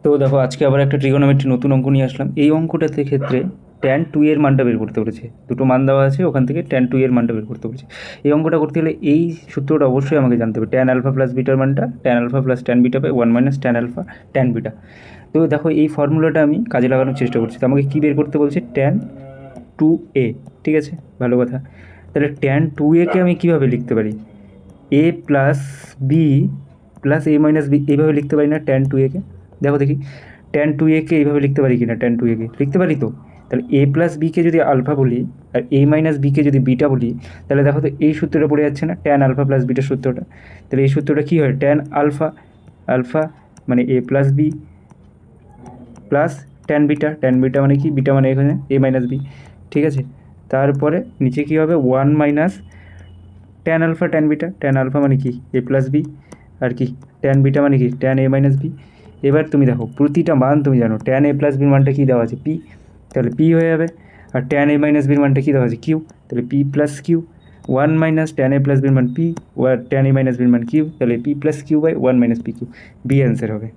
তো দেখো আজকে আবার একটা ট্রিগোনোমেট্রি নতুন অঙ্ক নিয়ে আসলাম। এই অঙ্কটাতে ক্ষেত্রে ট্যান টু এর মানটা বের করতে বলেছে। দুটো মান দেওয়া আছে, ওখান থেকে ট্যান টু এর মানটা বের করতে বলেছে। এই অঙ্কটা করতে গেলে এই সূত্রটা অবশ্যই আমাকে জানতে হবে। ট্যান আলফা প্লাস বিটার মানটা tan alpha plus tan beta by one minus tan alpha tan beta. তো দেখো এই ফর্মুলাটা আমি কাজে লাগানোর চেষ্টা করছি। তো আমাকে কী বের করতে বলছে? ট্যান টু এ। ঠিক আছে, ভালো কথা। তাহলে ট্যান টু একে আমি কীভাবে লিখতে পারি? এ প্লাস বি প্লাস এ মাইনাস বি, এইভাবে লিখতে পারি না ট্যান টু একে? দেখো দেখি, ট্যান টু একে এইভাবে লিখতে পারি কি না? ট্যান টু একে লিখতে পারি তো। তাহলে এ প্লাস বিকে যদি আলফা বলি আর এ মাইনাস বিকে যদি বিটা বলি, তাহলে দেখো তো এই সূত্রটা পড়ে যাচ্ছে না, ট্যান আলফা প্লাস বিটার সূত্রটা। তাহলে এই সূত্রটা কী হয়? ট্যান আলফা, আলফা মানে A plus B plus tan beta, tan beta মানে কি? বিটা মানে এখানে এ মাইনাস বি। ঠিক আছে, তারপরে নিচে কী হবে? One minus tan alpha tan beta. Tan alpha মানে কি? এ প্লাস বি, আর কি ট্যান বিটা মানে কি? Tan A minus B. এবার তুমি দেখো প্রতিটা মান তুমি জানো, ট্যান এ প্লাস বির মানটা কী দেওয়া আছে? পি। তাহলে পি হয়ে যাবে। আর ট্যান এ মাইনাস বির মানটা কী দেওয়া আছে? কিউ। তাহলে P plus Q. One minus tan A plus বির মান পি, ট্যান এ মাইনাস বির মান কিউ। তাহলে P plus Q by one minus P Q. B answer হবে।